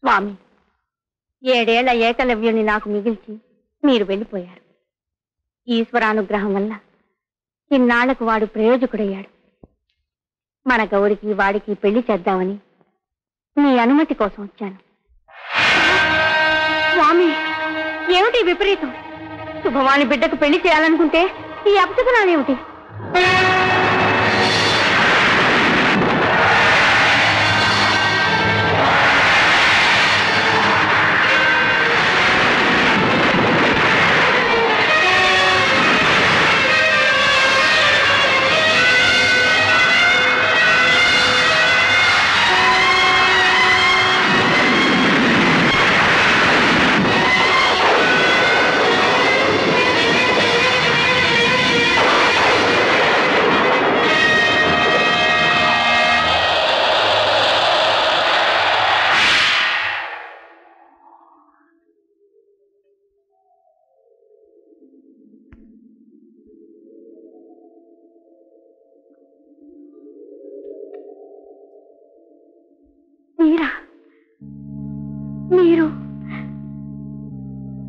స్వామి, 7 ఏళ్ల ఏకలవ్యుని నాకు మిగిల్చి మీరు వెళ్ళిపోయారు. ఈశ్వరానుగ్రహం వల్ల ఇన్నాళ్లకు వాడు ప్రయోజకుడయ్యాడు. మన గౌరికి వాడికి పెళ్లి చేద్దామని మీ అనుమతి కోసం వచ్చాను. స్వామి, ఏమిటి విపరీతం? శుభవాని బిడ్డకు పెళ్లి చేయాలనుకుంటే ఈ అపశకునాలేమిటి?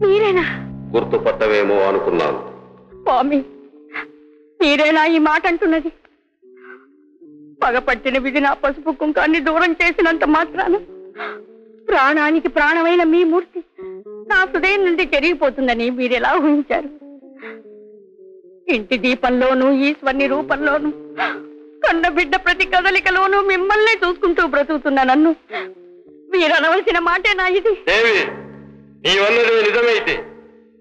మీరేనా? గుర్తుపట్టవేమో అనుకున్నాను. స్వామి, మీరేనా ఈ మాట అంటున్నది? పగపట్టిన విధి నా పసుపు కుంకాన్ని దూరం చేసినంత మాత్రాన ప్రాణానికి ప్రాణమైన మీ మూర్తి నా హృదయం నుండి చెరిగిపోతుందని మీరెలా ఊహించారు? ఇంటి దీపంలోనూ ఈశ్వరుని రూపంలోనూ కన్న బిడ్డ ప్రతి కదలికలోనూ మిమ్మల్ని చూసుకుంటూ బ్రతుకుతున్నా నన్ను మీరనవలసిన మాటే నా ఇది. నీవన్నది నిజమైతే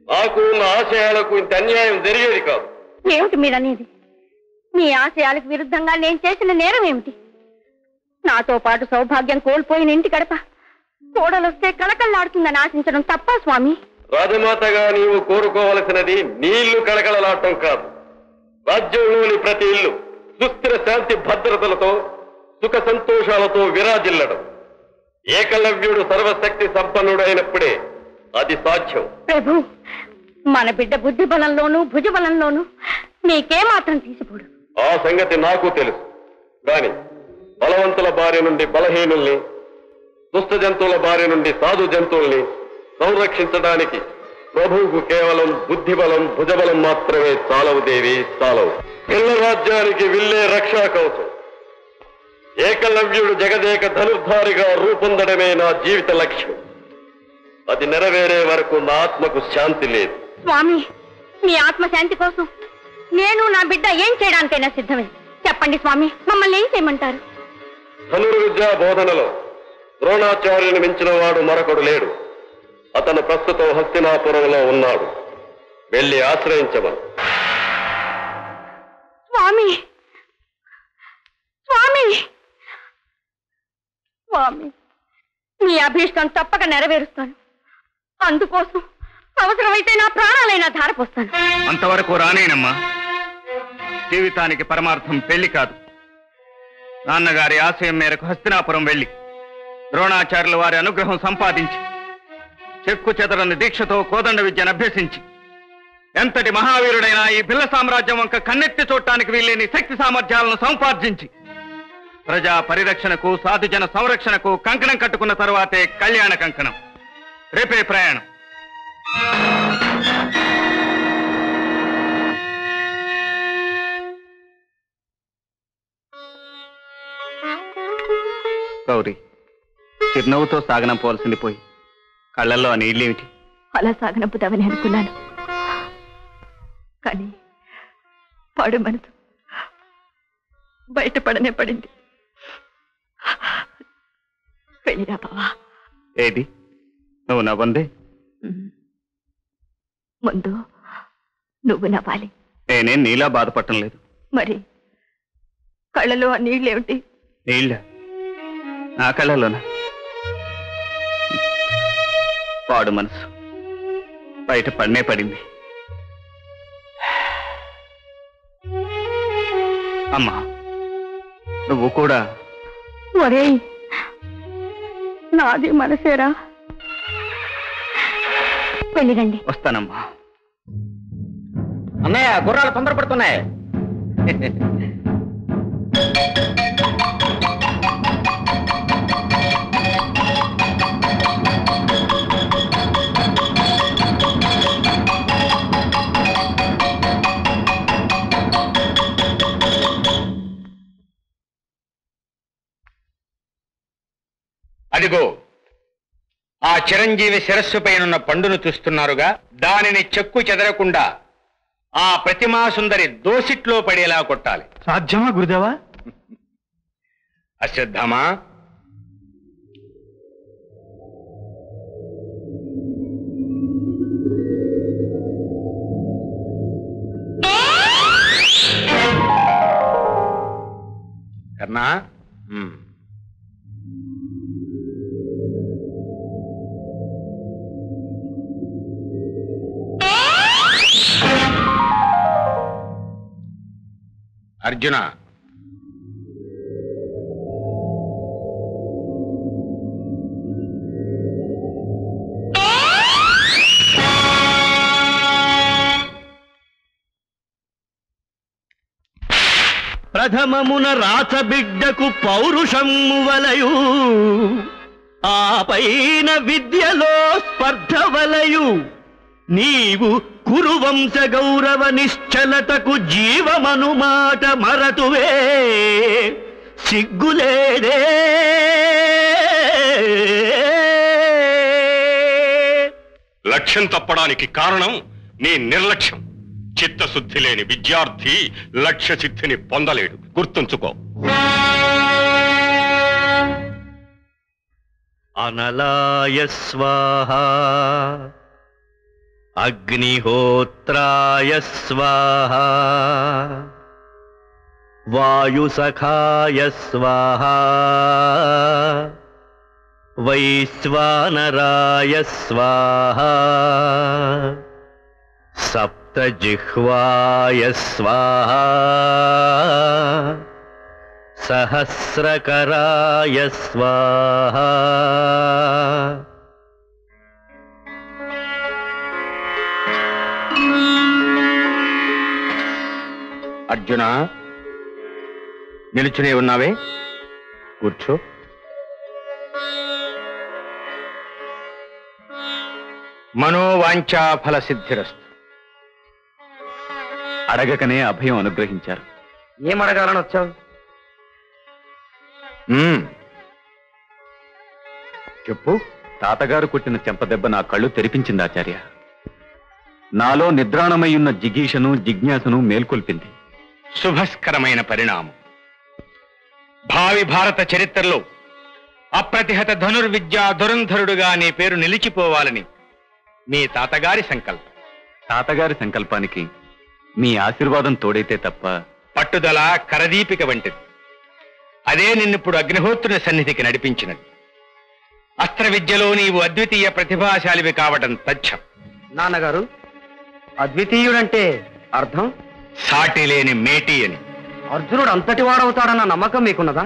నాకు నా ఆశయాలకు ఇంత అన్యాయం జరిగేది కాదు. ఏమిటి మీరనేది? మీ ఆశయాలకు విరుద్ధంగా నేను చేసిన నేరం ఏమిటి? నాతో పాటు సౌభాగ్యం కోల్పోయిన ఇంటి గడప కోడలొస్తే కళకళలాడుతుందని ఆశించడం తప్ప స్వామి? రాజమాతగా నీవు కోరుకోవలసినది నీళ్లు కళకళలాడటం కాదు. రాజ్యంలోని ప్రతి ఇల్లు సుస్థిర శాంతి భద్రతలతో సుఖ సంతోషాలతో విరాజిల్లడం. ఏకలవ్యుడు సర్వశక్తి సంపన్నుడైనప్పుడే అది సాధ్యం. ప్రభు, మన బిడ్డ బుద్ధి బలంలోనూ భుజబలంలోనూ నీకేమాత్రం తీసిపోడు. ఆ సంగతి నాకు తెలుసు. కాని బలవంతుల బారి నుండి బలహీనుల్ని, దుష్ట జంతువుల బారి నుండి సాధు జంతువుల్ని సంరక్షించడానికి ప్రభువుకు కేవలం బుద్ధిబలం భుజబలం మాత్రమే చాలవు దేవి, చాలవు. పిల్ల రాజ్యానికి విల్లే రక్షా కవచం. ఏకలవ్యుడు జగదేక ధనుర్ధారిగా రూపొందడమే నా జీవిత లక్ష్యం. అది నెరవేరే వరకు నా ఆత్మకు శాంతి లేదు. స్వామి, మీ ఆత్మశాంతి కోసం నేను నా బిడ్డ ఏం చేయడానికైనా సిద్ధమే. చెప్పండి స్వామి, మమ్మల్ని ఏం చేయమంటారు? ధనుర్విద్యా బోధనలో ద్రోణాచార్యుని మించిన వాడు మరొకడు లేడు. అతను ప్రస్తుతం హస్తినాపురంలో ఉన్నాడు. వెళ్ళి ఆశ్రయించమను. స్వామి, స్వామి, స్వామి, మీ అభీష్టం తప్పక నెరవేరుస్తాను. అందుకోసం అవసరమైతే నా ప్రాణాలైనా ధారపోస్తాను. అంతవరకు రానేనమ్మా. జీవితానికి పరమార్థం పెళ్లి కాదు. నాన్నగారి ఆశయం మేరకు హస్తినాపురం వెళ్లి ద్రోణాచార్యుల వారి అనుగ్రహం సంపాదించి చెక్కు చెదరని దీక్షతో కోదండ విద్యను అభ్యసించి ఎంతటి మహావీరుడైనా ఈ బిల్ల సామ్రాజ్యం వంక కన్నెత్తి చూడటానికి వీలేని శక్తి సామర్థ్యాలను సంపార్జించి ప్రజా పరిరక్షణకు సాధుజన సంరక్షణకు కంకణం కట్టుకున్న తరువాతే కళ్యాణ కంకణం. రేపే ప్రయాణం. గౌరీ, చిరునవ్వుతో సాగనంపవలసింది పోయి కళ్ళల్లో ఆ నీళ్ళేమిటి? అలా సాగనంపుతామని అనుకున్నాను, కానీ పాడు మనసు బయటపడనే పడింది. వెళ్ళిరా బావా. ఏది నువ్వు నవ్వందే? ముందు నువ్వు నవ్వాలి. నేనేం నీలా బాధపడటం లేదు. మరి కళ్ళలో ఆ నీళ్ళేమిటి? నీళ్ళ నా కళ్ళలోనా? పాడు మనసు బయట పడనే పడింది. అమ్మా, నువ్వు కూడా. ఒరేయ్, నాది మనసేరా. వెళ్ళిరండి. వస్తానమ్మా. అన్నయ్య, గుర్రాలు తొందరపడుతున్నాయి. అదిగో ఆ చిరంజీవి శిరస్సుపైనున్న పండును చూస్తున్నారుగా, దానిని చెక్కు చెదరకుండా ఆ ప్రతిమా సుందరి దోసిట్లో పడేలా కొట్టాలి. సాధ్యమా గురుదేవా? అశ్రద్ధమా? కర్ణా, అర్జున, ప్రథమమున రాచబిడ్డకు పౌరుషము వలయు, ఆ పైన విద్యలో స్పర్ధ వలయు, నీవు కురువంశ గౌరవ నిశ్చలతకు జీవమను మాట మరతువే, సిగ్గులేదే. లక్ష్యం తప్పడానికి కారణం నీ నిర్లక్ష్యం. చిత్తశుద్ధి లేని విద్యార్థి లక్ష్య సిద్ధిని పొందలేడు, గుర్తుంచుకో. అనలాయ స్వాహ, అగ్నిహోత్రాయ స్వాహ, వాయుసఖాయ స్వాహ, వైశ్వానరాయ స్వాహ, సప్తజిహ్వాయ స్వాహ, సహస్రకరాయ స్వాహ. అర్జున, నిలుచునే ఉన్నావే, కూర్చో. మనోవాంఛా ఫల సిద్ధిరస్తు. అడగకనే అభయం అనుగ్రహించారు. ఏమడగాలని వచ్చావు? చెప్పు. తాతగారు కొట్టిన చెంపదెబ్బ నా కళ్ళు తెరిపించింది ఆచార్య. నాలో నిద్రాణమయ్యున్న జిగీషను జిజ్ఞాసను మేల్కొల్పింది. శుభస్కరమైన పరిణామం. భావి భారత చరిత్రలో అప్రతిహత ధనుర్విద్యా ధురంధరుడుగా నీ పేరు నిలిచిపోవాలని మీ తాతగారి సంకల్పం. తాతగారి సంకల్పానికి మీ ఆశీర్వాదం తోడైతే తప్ప. పట్టుదల కరదీపిక వంటిది. అదే నిన్నిప్పుడు అగ్నిహోత్రుని సన్నిధికి నడిపించినది. అస్త్ర విద్యలో నీవు అద్వితీయ ప్రతిభాశాలివి కావటం తథ్యం. నాన్నగారు, అద్వితీయుడంటే అర్థం? సాటి లేని మేటి అని. అర్జునుడు అంతటి వాడవుతాడన్న నమ్మకం మీకున్నదా?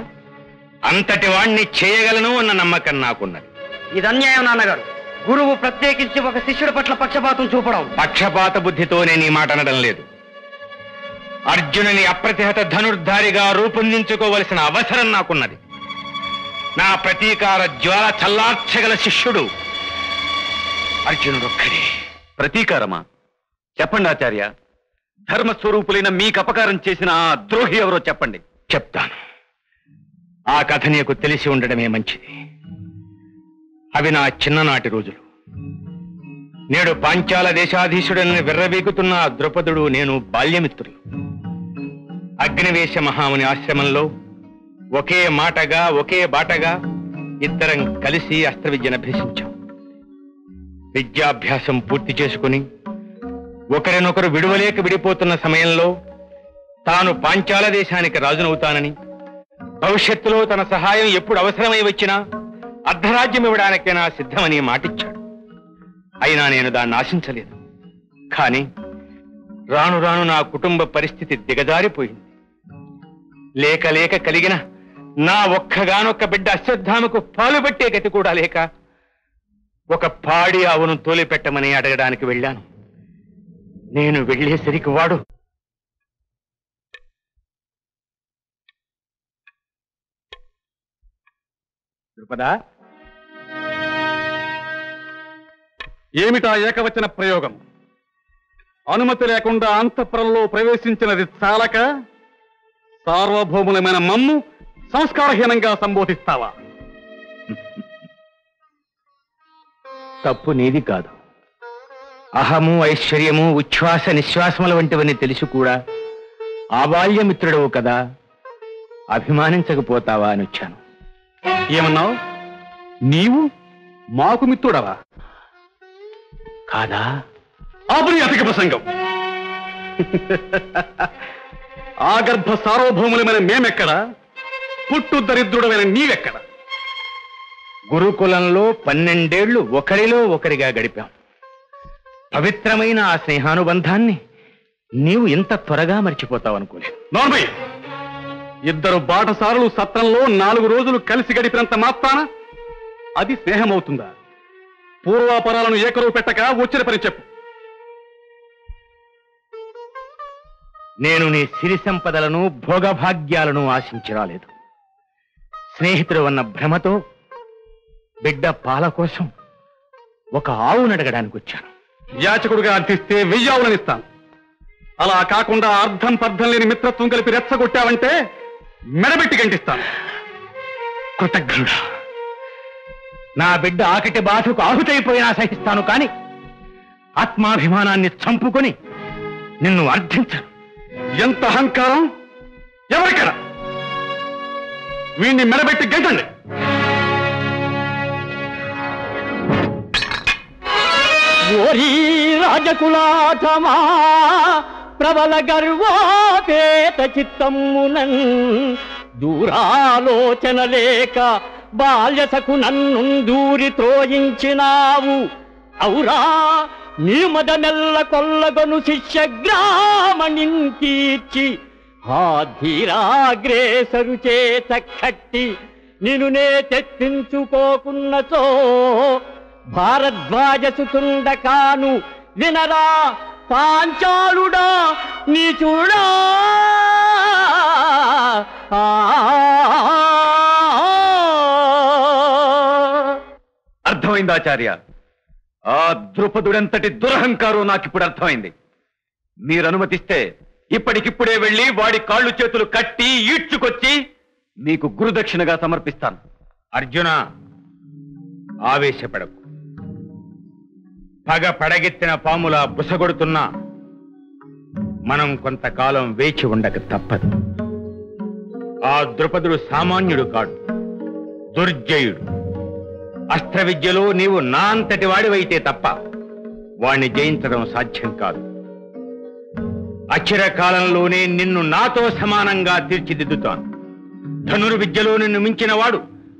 అంతటి వాణ్ణి చేయగలను అన్న నమ్మకం నాకున్నది. ఇది అన్యాయం నాన్నగారు. గురువు ప్రత్యేకించి ఒక శిష్యుడి పట్ల పక్షపాతం చూపడం. పక్షపాత బుద్ధితోనే నీ మాట అనడం లేదు. అర్జునుని అప్రతిహత ధనుర్ధారిగా రూపొందించుకోవలసిన అవసరం నాకున్నది. నా ప్రతీకార జ్వాల చల్లార్చగల శిష్యుడు అర్జునుడొక్కడే. ప్రతీకారమా? చెప్పండి ఆచార్య. ధర్మస్వరూపులైన మీకు అపకారం చేసిన ఆ ద్రోహి ఎవరో చెప్పండి. చెప్తాను. ఆ కథ నీకు తెలిసి ఉండడమే మంచిది. అవి నా చిన్ననాటి రోజులు. నేడు పాంచాల దేశాధీశుడని విర్రవీగుతున్న ద్రౌపదుడు నేను బాల్యమిత్రులు. అగ్నివేశ మహాముని ఆశ్రమంలో ఒకే మాటగా ఒకే బాటగా ఇద్దరం కలిసి అస్త్ర విద్యను అభ్యసించాం. విద్యాభ్యాసం పూర్తి చేసుకుని ఒకరినొకరు విడువలేక విడిపోతున్న సమయంలో తాను పాంచాల దేశానికి రాజునవుతానని, భవిష్యత్తులో తన సహాయం ఎప్పుడు అవసరమై వచ్చినా అర్ధరాజ్యం ఇవ్వడానికైనా సిద్ధమని మాటిచ్చాడు. అయినా నేను దాన్ని ఆశించలేదు. కానీ రాను రాను నా కుటుంబ పరిస్థితి దిగజారిపోయింది. లేక లేక కలిగిన నా ఒక్కగానొక్క బిడ్డ అశ్వత్థామకు పాలు పెట్టే గతి కూడా లేక ఒక పాడి ఆవును తోలిపెట్టమని అడగడానికి వెళ్ళాను. నేను వెళ్ళేసరికి వాడు ద్రుపద, ఏమిటా ఏకవచన ప్రయోగం? అనుమతి లేకుండా అంతఃపురంలో ప్రవేశించినది చాలక సార్వభౌములమైన మమ్ము సంస్కారహీనంగా సంబోధిస్తావా? తప్పు నీది కాదు. అహము, ఐశ్వర్యము, ఉచ్ఛ్వాస నిశ్వాసముల వంటివని తెలిసి కూడా ఆబాల్యమిత్రుడవు కదా, అభిమానించకపోతావా అని వచ్చాను. ఏమన్నావు? నీవు మాకు మిత్రుడవా? కాదా? ఆపుని అధిక ప్రసంగం. ఆగర్భ సార్వభౌములమైన మేమెక్కడ, పుట్టు దరిద్రుడమైన నీవెక్కడ? గురుకులంలో 12 ఏళ్లు ఒకరిలో ఒకరిగా గడిపాం. పవిత్రమైన ఆ స్నేహానుబంధాన్ని నీవు ఇంత త్వరగా మర్చిపోతావనుకోలేదు. నోర్మయ్య, ఇద్దరు బాటసారులు సత్రంలో 4 రోజులు కలిసి గడిపినంత మాత్రాన అది స్నేహమవుతుందా? పూర్వాపరాలను ఏకరువు పెట్టక వచ్చిన పని చెప్పు. నేను నీ సిరి సంపదలను, భోగభాగ్యాలను ఆశించి రాలేదు. స్నేహితుడు అన్న భ్రమతో బిడ్డ పాల కోసం ఒక ఆవును అడగడానికి వచ్చాను. యాచకుడుగా అర్థిస్తే 1000 ఆవులనిస్తాను. అలా కాకుండా అర్థం పర్థం లేని మిత్రత్వం కలిపి రెచ్చగొట్టావంటే మెడబెట్టి గంటిస్తాను. కృతజ్ఞుడా, నా బిడ్డ ఆకటి బాధకు ఆహుతైపోయినా సహిస్తాను, కాని ఆత్మాభిమానాన్ని చంపుకొని నిన్ను అర్థించను. ఎంత అహంకారం! ఎవరిక్కడ? వీణ్ణి మెడబెట్టి గంటండి. ఓరి రాజకులాఠమా, ప్రబల గర్వోపేత చిత్తమ్మునన్ దూరాలోచన లేక బాల్యసకు నన్ను దూరి త్రోయించినావు. ఔరా నీ మదమెల్ల కొల్లగొను శిష్యగ్రామణిన్ తీర్చి ఆ ధీరాగ్రేసరు చేత కట్టి నిన్ను నే తెచ్చించుకోకున్నచో భారద్వాజసుతుండ కాను. వినరా పాంచాలుడా నీచుడా. అర్థమైంది ఆచార్య. ఆ ద్రుపదుడెంతటి దురహంకారో నాకిప్పుడు అర్థమైంది. మీరు అనుమతిస్తే ఇప్పటికిప్పుడే వెళ్ళి వాడి కాళ్ళు చేతులు కట్టి ఈడ్చుకొచ్చి మీకు గురుదక్షిణగా సమర్పిస్తాను. అర్జున, ఆవేశపడకు. పగ పడగెత్తిన పాములా బుసగొడుతున్నా మనం కొంతకాలం వేచి ఉండక తప్పదు. ఆ ద్రుపదుడు సామాన్యుడు కాడు, దుర్జయుడు. అస్త్ర విద్యలో నీవు నా అంతటి వాడివైతే తప్ప వాణ్ణి జయించడం సాధ్యం కాదు. అచిరకాలంలోనే నిన్ను నాతో సమానంగా తీర్చిదిద్దుతాను. ధనుర్విద్యలో నిన్ను మించిన వాడు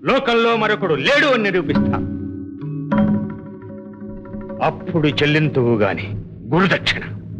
లోకంలో మరొకడు లేడు అని నిరూపిస్తాను. అప్పుడు చెల్లింతువు గాని గురుదక్షిణ.